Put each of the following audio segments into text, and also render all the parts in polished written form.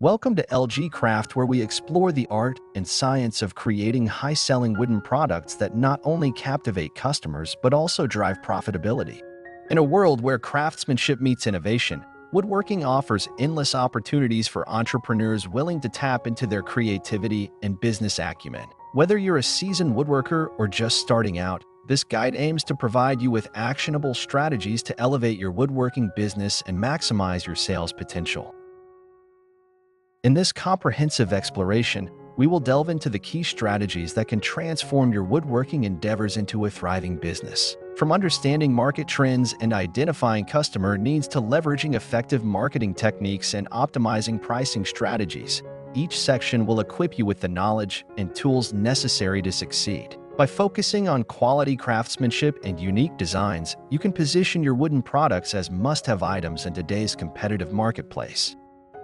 Welcome to LG Craft, where we explore the art and science of creating high-selling wooden products that not only captivate customers but also drive profitability. In a world where craftsmanship meets innovation, woodworking offers endless opportunities for entrepreneurs willing to tap into their creativity and business acumen. Whether you're a seasoned woodworker or just starting out, this guide aims to provide you with actionable strategies to elevate your woodworking business and maximize your sales potential. In this comprehensive exploration, we will delve into the key strategies that can transform your woodworking endeavors into a thriving business. From understanding market trends and identifying customer needs to leveraging effective marketing techniques and optimizing pricing strategies, each section will equip you with the knowledge and tools necessary to succeed. By focusing on quality craftsmanship and unique designs, you can position your wooden products as must-have items in today's competitive marketplace.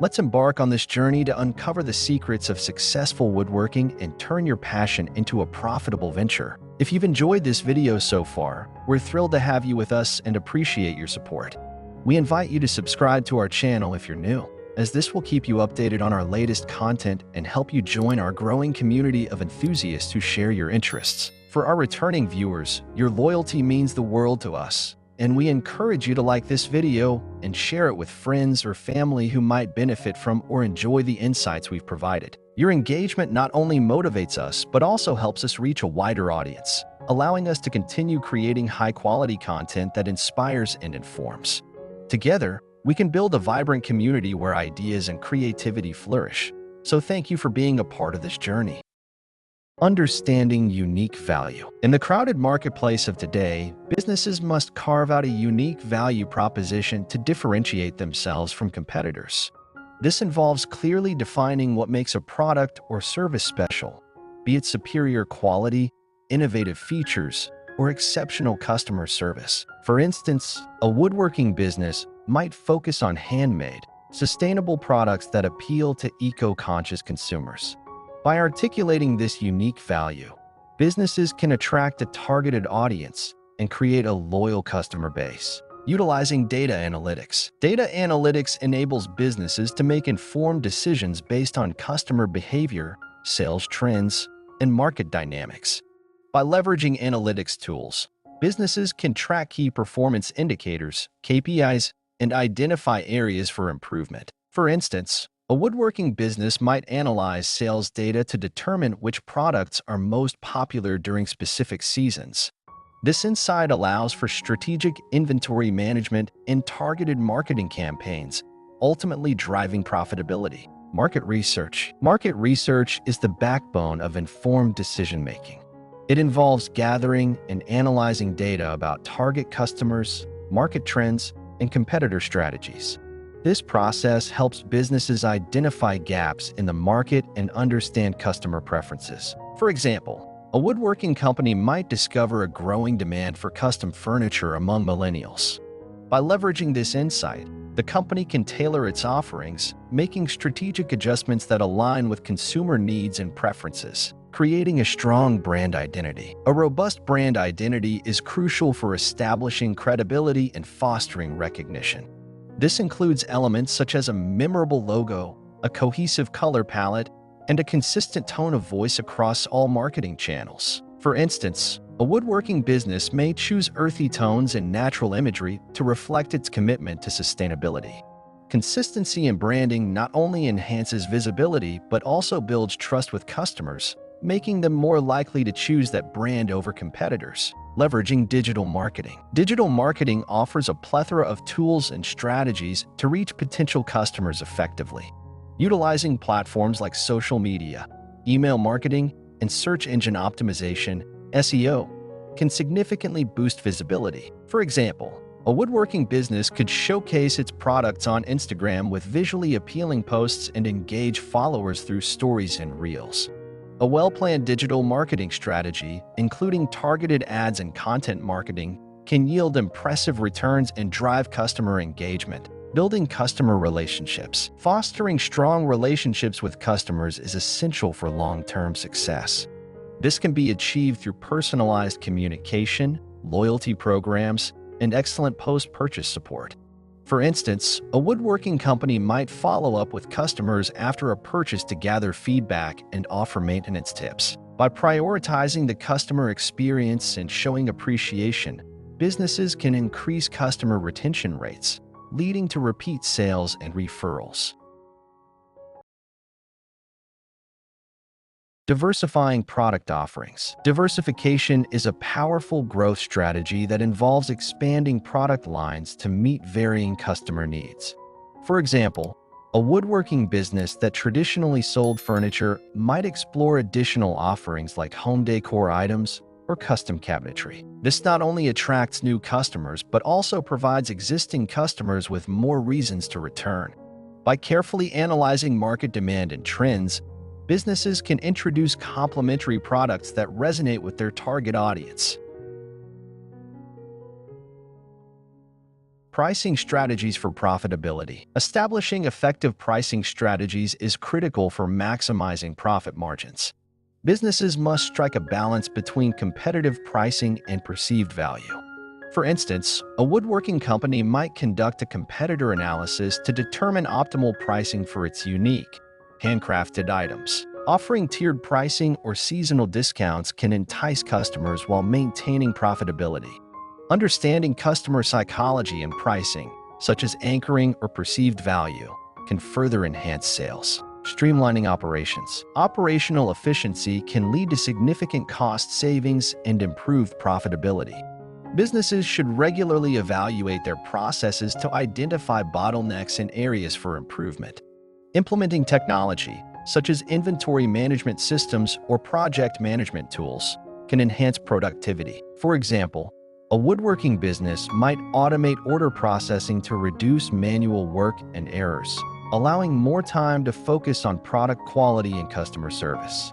Let's embark on this journey to uncover the secrets of successful woodworking and turn your passion into a profitable venture. If you've enjoyed this video so far, we're thrilled to have you with us and appreciate your support. We invite you to subscribe to our channel if you're new, as this will keep you updated on our latest content and help you join our growing community of enthusiasts who share your interests. For our returning viewers, your loyalty means the world to us, and we encourage you to like this video and share it with friends or family who might benefit from or enjoy the insights we've provided. Your engagement not only motivates us, but also helps us reach a wider audience, allowing us to continue creating high-quality content that inspires and informs. Together, we can build a vibrant community where ideas and creativity flourish. So thank you for being a part of this journey. Understanding unique value. In the crowded marketplace of today, businesses must carve out a unique value proposition to differentiate themselves from competitors. This involves clearly defining what makes a product or service special, be it superior quality, innovative features, or exceptional customer service. For instance, a woodworking business might focus on handmade, sustainable products that appeal to eco-conscious consumers. By articulating this unique value, businesses can attract a targeted audience and create a loyal customer base. Utilizing data analytics. Data analytics enables businesses to make informed decisions based on customer behavior, sales trends, and market dynamics. By leveraging analytics tools, businesses can track key performance indicators, KPIs, and identify areas for improvement. For instance, a woodworking business might analyze sales data to determine which products are most popular during specific seasons. This insight allows for strategic inventory management and targeted marketing campaigns, ultimately driving profitability. Market research. Market research is the backbone of informed decision-making. It involves gathering and analyzing data about target customers, market trends, and competitor strategies. This process helps businesses identify gaps in the market and understand customer preferences. For example, a woodworking company might discover a growing demand for custom furniture among millennials. By leveraging this insight, the company can tailor its offerings, making strategic adjustments that align with consumer needs and preferences, creating a strong brand identity. A robust brand identity is crucial for establishing credibility and fostering recognition. This includes elements such as a memorable logo, a cohesive color palette, and a consistent tone of voice across all marketing channels. For instance, a woodworking business may choose earthy tones and natural imagery to reflect its commitment to sustainability. Consistency in branding not only enhances visibility but also builds trust with customers, making them more likely to choose that brand over competitors. Leveraging digital marketing. Digital marketing offers a plethora of tools and strategies to reach potential customers effectively. Utilizing platforms like social media, email marketing, and search engine optimization (SEO) can significantly boost visibility. For example, a woodworking business could showcase its products on Instagram with visually appealing posts and engage followers through stories and reels. A well-planned digital marketing strategy, including targeted ads and content marketing, can yield impressive returns and drive customer engagement. Building customer relationships. Fostering strong relationships with customers is essential for long-term success. This can be achieved through personalized communication, loyalty programs, and excellent post-purchase support. For instance, a woodworking company might follow up with customers after a purchase to gather feedback and offer maintenance tips. By prioritizing the customer experience and showing appreciation, businesses can increase customer retention rates, leading to repeat sales and referrals. Diversifying product offerings. Diversification is a powerful growth strategy that involves expanding product lines to meet varying customer needs. For example, a woodworking business that traditionally sold furniture might explore additional offerings like home decor items or custom cabinetry. This not only attracts new customers but also provides existing customers with more reasons to return. By carefully analyzing market demand and trends, businesses can introduce complementary products that resonate with their target audience. Pricing strategies for profitability. Establishing effective pricing strategies is critical for maximizing profit margins. Businesses must strike a balance between competitive pricing and perceived value. For instance, a woodworking company might conduct a competitor analysis to determine optimal pricing for its unique, handcrafted items. Offering tiered pricing or seasonal discounts can entice customers while maintaining profitability. Understanding customer psychology and pricing, such as anchoring or perceived value, can further enhance sales. Streamlining operations. Operational efficiency can lead to significant cost savings and improved profitability. Businesses should regularly evaluate their processes to identify bottlenecks and areas for improvement. Implementing technology, such as inventory management systems or project management tools, can enhance productivity. For example, a woodworking business might automate order processing to reduce manual work and errors, allowing more time to focus on product quality and customer service.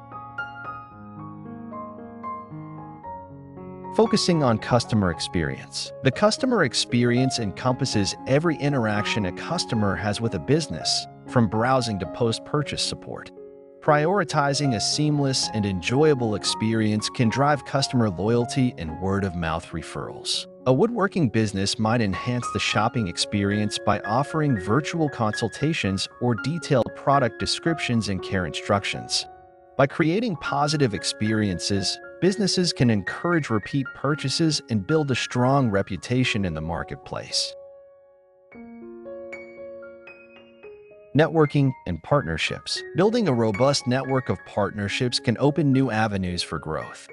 Focusing on customer experience. The customer experience encompasses every interaction a customer has with a business, from browsing to post-purchase support. Prioritizing a seamless and enjoyable experience can drive customer loyalty and word-of-mouth referrals. A woodworking business might enhance the shopping experience by offering virtual consultations or detailed product descriptions and care instructions. By creating positive experiences, businesses can encourage repeat purchases and build a strong reputation in the marketplace. Networking and partnerships. Building a robust network of partnerships can open new avenues for growth.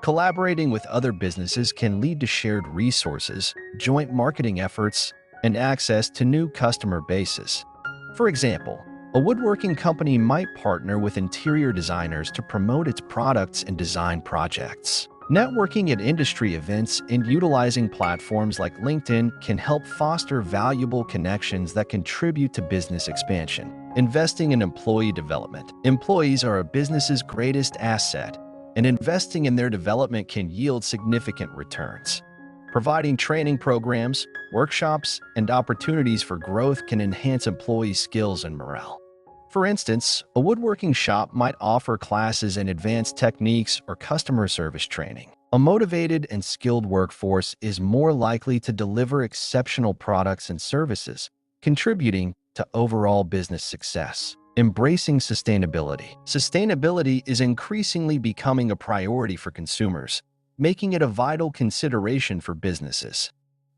Collaborating with other businesses can lead to shared resources, joint marketing efforts, and access to new customer bases. For example, a woodworking company might partner with interior designers to promote its products and design projects. Networking at industry events and utilizing platforms like LinkedIn can help foster valuable connections that contribute to business expansion. Investing in employee development. Employees are a business's greatest asset, and investing in their development can yield significant returns. Providing training programs, workshops, and opportunities for growth can enhance employee skills and morale. For instance, a woodworking shop might offer classes in advanced techniques or customer service training. A motivated and skilled workforce is more likely to deliver exceptional products and services, contributing to overall business success. Embracing sustainability. Sustainability is increasingly becoming a priority for consumers, making it a vital consideration for businesses.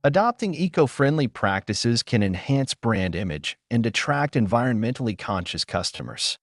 Adopting eco-friendly practices can enhance brand image and attract environmentally conscious customers.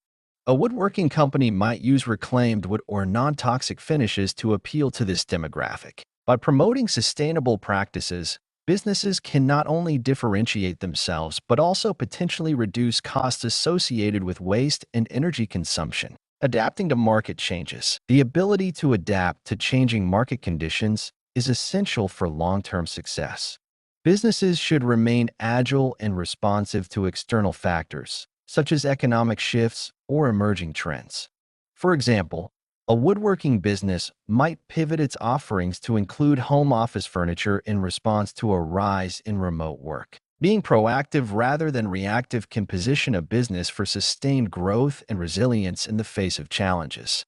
A woodworking company might use reclaimed wood or non-toxic finishes to appeal to this demographic. By promoting sustainable practices, businesses can not only differentiate themselves but also potentially reduce costs associated with waste and energy consumption. Adapting to market changes. The ability to adapt to changing market conditions is essential for long-term success. Businesses should remain agile and responsive to external factors, such as economic shifts or emerging trends. For example, a woodworking business might pivot its offerings to include home office furniture in response to a rise in remote work. Being proactive rather than reactive can position a business for sustained growth and resilience in the face of challenges.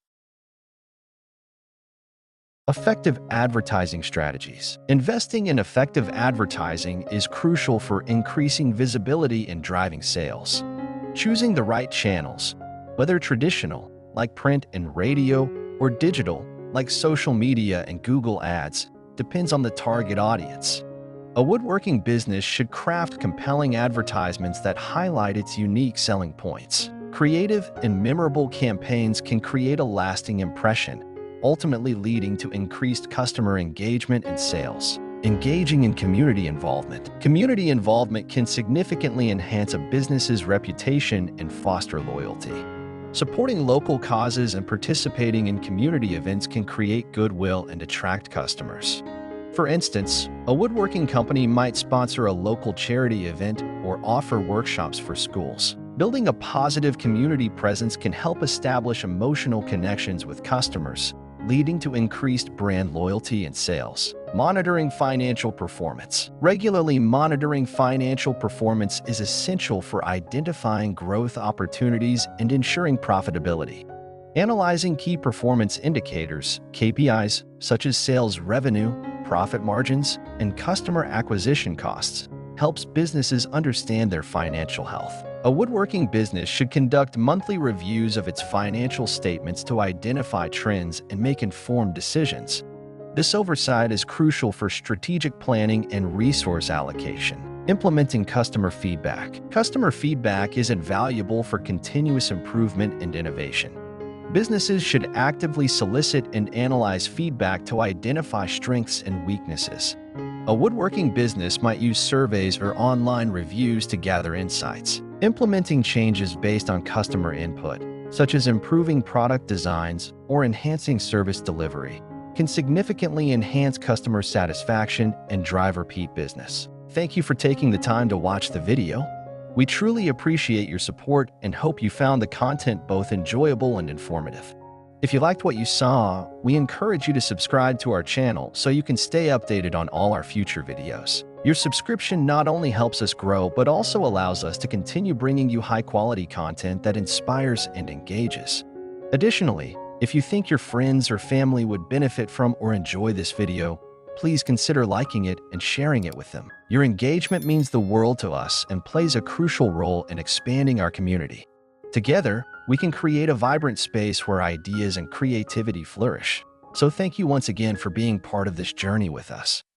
Effective advertising strategies. Investing in effective advertising is crucial for increasing visibility and driving sales. Choosing the right channels, whether traditional, like print and radio, or digital, like social media and Google Ads, depends on the target audience. A woodworking business should craft compelling advertisements that highlight its unique selling points. Creative and memorable campaigns can create a lasting impression, ultimately leading to increased customer engagement and sales. Engaging in community involvement. Community involvement can significantly enhance a business's reputation and foster loyalty. Supporting local causes and participating in community events can create goodwill and attract customers. For instance, a woodworking company might sponsor a local charity event or offer workshops for schools. Building a positive community presence can help establish emotional connections with customers, leading to increased brand loyalty and sales. Monitoring financial performance. Regularly monitoring financial performance is essential for identifying growth opportunities and ensuring profitability. Analyzing key performance indicators, KPIs, such as sales revenue, profit margins, and customer acquisition costs, helps businesses understand their financial health. A woodworking business should conduct monthly reviews of its financial statements to identify trends and make informed decisions. This oversight is crucial for strategic planning and resource allocation. Implementing customer feedback. Customer feedback is invaluable for continuous improvement and innovation. Businesses should actively solicit and analyze feedback to identify strengths and weaknesses. A woodworking business might use surveys or online reviews to gather insights. Implementing changes based on customer input, such as improving product designs or enhancing service delivery, can significantly enhance customer satisfaction and drive repeat business. Thank you for taking the time to watch the video. We truly appreciate your support and hope you found the content both enjoyable and informative. If you liked what you saw, we encourage you to subscribe to our channel so you can stay updated on all our future videos. Your subscription not only helps us grow, but also allows us to continue bringing you high-quality content that inspires and engages. Additionally, if you think your friends or family would benefit from or enjoy this video, please consider liking it and sharing it with them. Your engagement means the world to us and plays a crucial role in expanding our community. Together, we can create a vibrant space where ideas and creativity flourish. So thank you once again for being part of this journey with us.